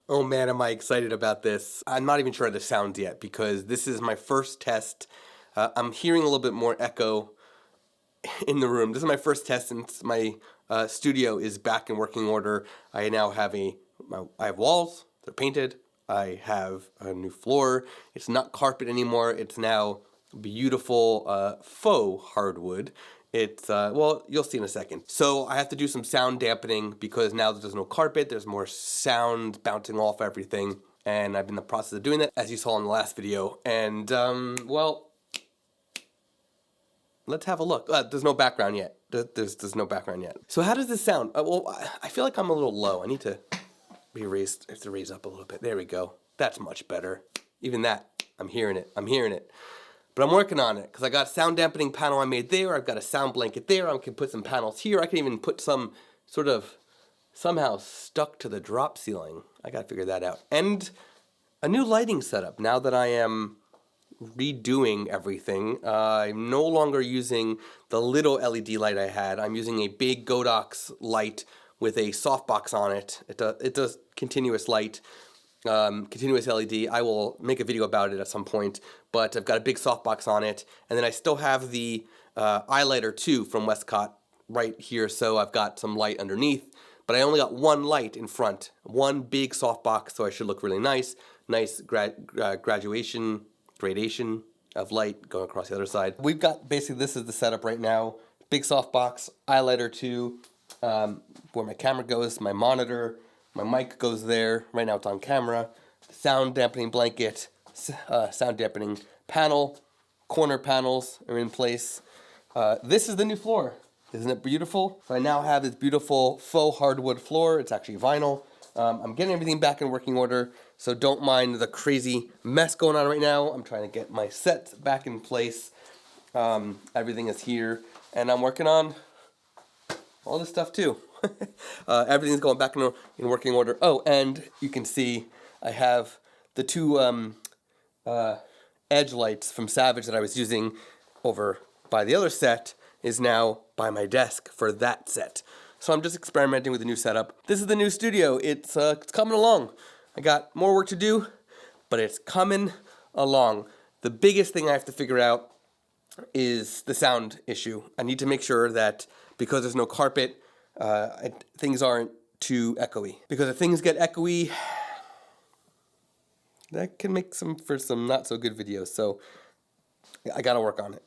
Oh man, am I excited about this. I'm not even sure how this sounds yet because this is my first test. I'm hearing a little bit more echo in the room. This is my first test since my studio is back in working order. I now have I have walls, they're painted. I have a new floor. It's not carpet anymore. It's now beautiful faux hardwood. It's, well, you'll see in a second. So I have to do some sound dampening because now that there's no carpet, there's more sound bouncing off everything. And I've been in the process of doing that, as you saw in the last video. And, well, let's have a look. There's no background yet. There's no background yet. So how does this sound? Well, I feel like I'm a little low. I need to I have to raise up a little bit. There we go. That's much better. Even that, I'm hearing it. I'm hearing it. But I'm working on it because I got a sound dampening panel I made there. I've got a sound blanket there. I can put some panels here. I can even put some sort of somehow stuck to the drop ceiling. I got to figure that out. And a new lighting setup now that I am redoing everything. I'm no longer using the little LED light I had. I'm using a big Godox light with a softbox on it. It does continuous light, continuous LED. I will make a video about it at some point, but I've got a big softbox on it. And then I still have the iLighter 2 from Westcott right here, so I've got some light underneath. But I only got one light in front, one big softbox, so I should look really nice. Nice gradation of light going across the other side. We've got, basically this is the setup right now. Big softbox, iLighter 2, where my camera goes, my monitor, my mic goes there. Right now it's on camera. Sound dampening blanket, sound dampening panel, corner panels are in place. This is the new floor. Isn't it beautiful? So I now have this beautiful faux hardwood floor. It's actually vinyl. I'm getting everything back in working order, so don't mind the crazy mess going on right now. I'm trying to get my sets back in place. Everything is here, and I'm working on all this stuff too. Everything's going back in working order. Oh, and you can see I have the two edge lights from Savage that I was using over by the other set is now by my desk for that set. So I'm just experimenting with the new setup. This is the new studio. It's coming along. I got more work to do, but it's coming along. The biggest thing I have to figure out is the sound issue. I need to make sure that because there's no carpet, things aren't too echoey. Because if things get echoey, that can make for some not so good videos. So I gotta work on it.